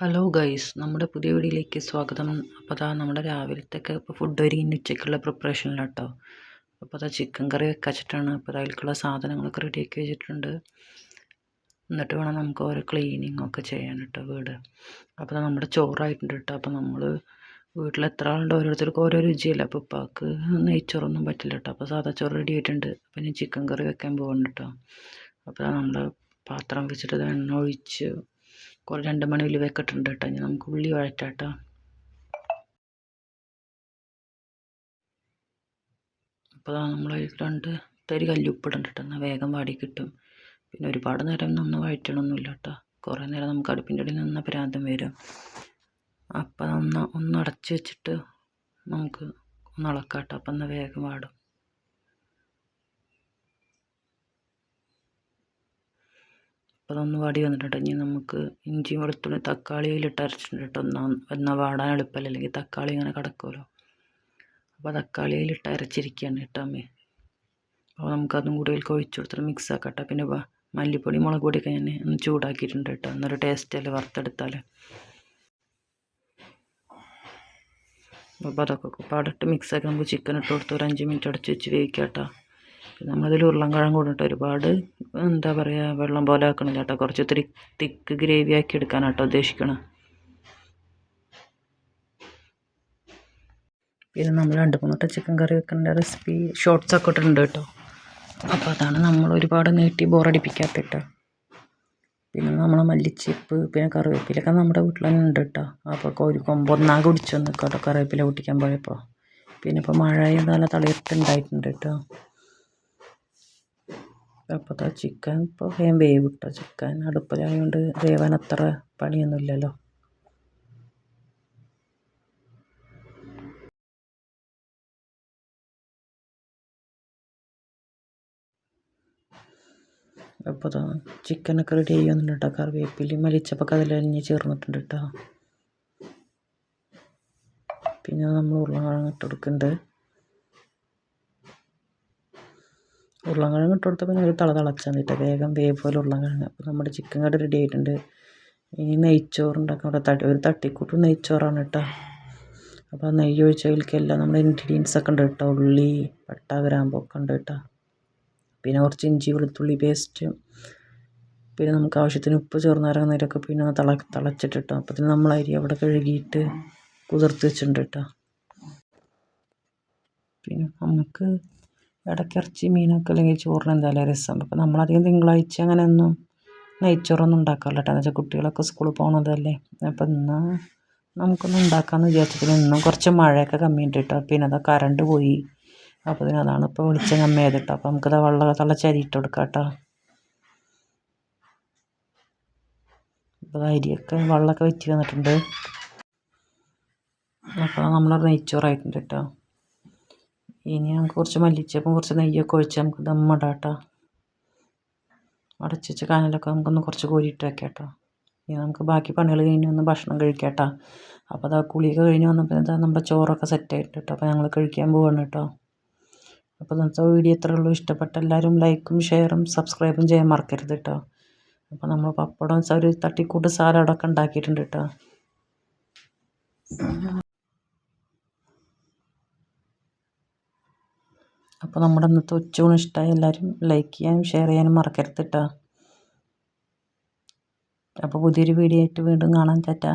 Hello guys, നമ്മുടെ പുതിയ വീഡിയോയിലേക്ക് സ്വാഗതം. അപ്പോൾ അതാ നമ്മുടെ രാവിലത്തേക്ക് ഇപ്പോൾ ഫുഡ് ഒരുങ്ങി ഉച്ചയ്ക്കുള്ള പ്രിപ്പറേഷനിലാട്ടോ. അപ്പോൾ അതാ ചിക്കൻ കറി വെച്ചിട്ടാണ്. അപ്പോൾ അതിലേക്കുള്ള സാധനങ്ങളൊക്കെ റെഡിയാക്കി വെച്ചിട്ടുണ്ട്. എന്നിട്ട് വേണം നമുക്ക് ഓരോ ക്ലീനിങ് ഒക്കെ ചെയ്യാൻ കേട്ടോ വീട്. അപ്പോൾ നമ്മുടെ ചോറായിട്ടുണ്ട് കേട്ടോ. അപ്പോൾ നമ്മൾ വീട്ടിൽ എത്ര ആളുണ്ട് ഓരോരുത്തർക്കും ഓരോ രുചിയല്ല. അപ്പോൾ ഉപ്പാക്ക് നെയ്ച്ചോറൊന്നും പറ്റില്ല കേട്ടോ. അപ്പോൾ സാധാ ചോറ് റെഡി ആയിട്ടുണ്ട്. അപ്പോൾ ഇനി ചിക്കൻ കറി വെക്കാൻ പോകുന്നുണ്ട് കേട്ടോ. അപ്പോൾ നമ്മൾ പാത്രം വെച്ചിട്ട് എണ്ണ ഒഴിച്ച് 2 മണി ഉലുവയൊക്കെ ഇട്ടിട്ടുണ്ട് കേട്ടോ. ഇനി നമുക്ക് ഉള്ളി വഴറ്റാട്ടോ. അപ്പോൾ നമ്മൾ 2 തരി കല്ലുപ്പിടുന്നുണ്ട് കേട്ടോ. എന്നാൽ വേഗം വാടി കിട്ടും. പിന്നെ ഒരുപാട് നേരം നമ്മൾ വഴറ്റണമൊന്നുമില്ല കേട്ടോ. കുറേ നേരം നമുക്ക് അടുപ്പിൻ്റെ ഇടയിൽ നിന്ന് ഭ്രാന്തം വരും. അപ്പോൾ ഒന്ന് അടച്ച് വെച്ചിട്ട് നമുക്ക് ഒന്ന് ഇളക്കാം കേട്ടോ. അപ്പം എന്നാൽ വേഗം വാടും. അപ്പോൾ അതൊന്ന് വാടി വന്നിട്ടുണ്ട്. ഇനി നമുക്ക് ഇഞ്ചിയും വെളുത്തുള്ളി തക്കാളിയിലിട്ട് അരച്ചിട്ടുണ്ട് കേട്ടോ. എന്നാൽ വാടാൻ എളുപ്പമല്ല, അല്ലെങ്കിൽ തക്കാളി ഇങ്ങനെ കിടക്കുമല്ലോ. അപ്പോൾ തക്കാളിയിലിട്ട് അരച്ചിരിക്കുകയാണ് കേട്ടോ അമ്മേ. അപ്പോൾ നമുക്കതും കൂടി അതിലേക്ക് ഒഴിച്ചു കൊടുത്തിട്ട് മിക്സ് ആക്കാം കേട്ടോ. പിന്നെ മല്ലിപ്പൊടി മുളക് പൊടിയൊക്കെ ഞാൻ ഒന്ന് ചൂടാക്കിയിട്ടുണ്ട് കേട്ടോ. എന്നൊരു ടേസ്റ്റല്ലേ വറുത്തെടുത്താൽ. അപ്പോൾ അതൊക്കെ പാടിട്ട് മിക്സാക്കി നമുക്ക് ചിക്കൻ ഇട്ട് കൊടുത്ത് ഒരു 5 മിനിറ്റ് അടച്ച് വെച്ച് വേവിക്കാം കേട്ടോ. നമ്മളതിൽ ഉരുളൻകിഴങ്ങ് കൂടിട്ട് ഒരുപാട് എന്താ പറയുക വെള്ളം പോലെ ആക്കണില്ല കേട്ടോ. കുറച്ച് ഇത്തിരി തിക്ക് ഗ്രേവി ആക്കി എടുക്കാനാട്ടോ ഉദ്ദേശിക്കണം. പിന്നെ നമ്മൾ 2-3 വട്ടം ചിക്കൻ കറി വെക്കേണ്ട റെസിപ്പി ഷോർട്ട്സൊക്കെ ഇട്ടിട്ടുണ്ട് കേട്ടോ. അപ്പോൾ അതാണ് നമ്മൾ ഒരുപാട് നീട്ടി ബോറടിപ്പിക്കാത്ത കേട്ടോ. പിന്നെ നമ്മൾ മല്ലിച്ചപ്പ് പിന്നെ കറിവേപ്പിലൊക്കെ നമ്മുടെ വീട്ടിൽ തന്നെ ഉണ്ട് കേട്ടോ. അപ്പോൾ ഒരു കൊമ്പൊന്നാകെ കുടിച്ചു വന്നു കേട്ടോ കറിവേപ്പില പൊട്ടിക്കാൻ പോയപ്പോൾ. പിന്നെ ഇപ്പോൾ മഴയും നല്ല തളിർത്തുണ്ടായിട്ടുണ്ട് കേട്ടോ. അപ്പോൾ ചിക്കൻ ഇപ്പോൾ വേഗം വേവ് കിട്ടുക. ചിക്കൻ അടുപ്പിലായതുകൊണ്ട് വേവാൻ അത്ര പണിയൊന്നുമില്ലല്ലോ. അപ്പോൾ ചിക്കനൊക്കെ റെഡി ചെയ്യുന്നുണ്ട് കേട്ടോ. കറിവേപ്പിലയും മല്ലിച്ചപ്പൊക്കെ അതിലരിഞ്ഞ് ചേർന്നിട്ടുണ്ട് കേട്ടോ. പിന്നെ നമ്മൾ ഉരുളൻകിഴങ്ങ് ഇട്ട് കൊടുക്കുന്നുണ്ട്. ഉരുളൻകിഴങ്ങ് ഇട്ട് കൊടുത്താൽ പിന്നെ ഒരു തിളച്ചാൽ മതി. വേഗം വേവ് പോലെ ഉരുളൻകിഴങ്ങ്. അപ്പോൾ നമ്മുടെ ചിക്കൻ കറി റെഡി ആയിട്ടുണ്ട്. ഇനി നെയ്ച്ചോറുണ്ടാക്കാൻ ഒരു തട്ടിക്കൂട്ട് നെയ്ച്ചോറാണ് കേട്ടോ. അപ്പോൾ നെയ്യ് ഒഴിച്ചതിലേക്കെല്ലാം നമ്മുടെ ഇൻഗ്രീഡിയൻസൊക്കെ ഉണ്ട് കേട്ടോ. ഉള്ളി, പട്ട, ഗ്രാമ്പൊക്കെ ഉണ്ട് കേട്ടോ. പിന്നെ കുറച്ച് ഇഞ്ചി വെളുത്തുള്ളി പേസ്റ്റ്, പിന്നെ നമുക്ക് ആവശ്യത്തിന് ഉപ്പ് ചേർന്നിറങ്ങുന്ന നേരമൊക്കെ പിന്നെ തിളച്ചിട്ടിട്ടോ. അപ്പോൾ നമ്മൾ അരി അവിടെ കഴുകിയിട്ട് കുതിർത്ത് വെച്ചിട്ടുണ്ട് കേട്ടോ. പിന്നെ നമുക്ക് ഇടയ്ക്കിറച്ചി മീനൊക്കെ അല്ലെങ്കിൽ ചോറിന് എന്തായാലും രസം. അപ്പോൾ നമ്മളധികം തിങ്കളാഴ്ച അങ്ങനെ ഒന്നും നെയ്ച്ചോറൊന്നും ഉണ്ടാക്കാറില്ല കേട്ടോ. എന്ന് വെച്ചാൽ കുട്ടികളൊക്കെ സ്കൂളിൽ പോകുന്നതല്ലേ. അപ്പോൾ ഇന്ന് നമുക്കൊന്നും ഉണ്ടാക്കാമെന്ന് വിചാരിച്ചപ്പോൾ ഇന്നും കുറച്ച് മഴയൊക്കെ കമ്മിയുണ്ട് കേട്ടോ. പിന്നെ അതാ കറണ്ട് പോയി. അപ്പോൾ അതാണ് ഇപ്പോൾ വെളിച്ചം കമ്മിയായത് കേട്ടോ. അപ്പോൾ നമുക്കത് വെള്ളം തിളച്ചരിയിട്ട് കൊടുക്കാം കേട്ടോ. അപ്പോൾ അരിയൊക്കെ വെള്ളമൊക്കെ വെച്ച് വന്നിട്ടുണ്ട്. അപ്പോൾ നമ്മൾ നെയ്ച്ചോറായിട്ടുണ്ട് കേട്ടോ. ഇനി നമുക്ക് കുറച്ച് മല്ലിച്ചപ്പും കുറച്ച് നെയ്യൊക്കെ ഒഴിച്ച് നമുക്ക് ദമ്മിടാം കേട്ടോ. അടച്ച് വെച്ച കാനലൊക്കെ നമുക്കൊന്ന് കുറച്ച് കോരിയിട്ട് വെക്കാം കേട്ടോ. ഇനി നമുക്ക് ബാക്കി പണികൾ കഴിഞ്ഞ് ഒന്ന് ഭക്ഷണം കഴിക്കാം കേട്ടോ. അപ്പോൾ അതാ കുളിയൊക്കെ കഴിഞ്ഞ് വന്നപ്പോൾ എന്താ നമ്മുടെ ചോറൊക്കെ സെറ്റായിട്ട് കേട്ടോ. അപ്പോൾ ഞങ്ങൾ കഴിക്കാൻ പോവാണ് കേട്ടോ. അപ്പോൾ ഇന്നത്തെ വീഡിയോ ഇത്രയേ ഉള്ളൂ. ഇഷ്ടപ്പെട്ട എല്ലാവരും ലൈക്കും ഷെയറും സബ്സ്ക്രൈബും ചെയ്യാൻ മറക്കരുത് കേട്ടോ. അപ്പോൾ നമ്മൾ പപ്പടം ഒരു തട്ടിക്കൂട്ട് സാലഡൊക്കെ ഉണ്ടാക്കിയിട്ടുണ്ട് കേട്ടോ. അപ്പോൾ നമ്മുടെ ഇന്നത്തെ ഉച്ചയൂണ് ഇഷ്ടമായി എല്ലാവരും ലൈക്ക് ചെയ്യാനും ഷെയർ ചെയ്യാനും മറക്കരുത് കേട്ടോ. അപ്പോൾ പുതിയൊരു വീഡിയോ ആയിട്ട് വീണ്ടും കാണാൻ. ടാറ്റാ.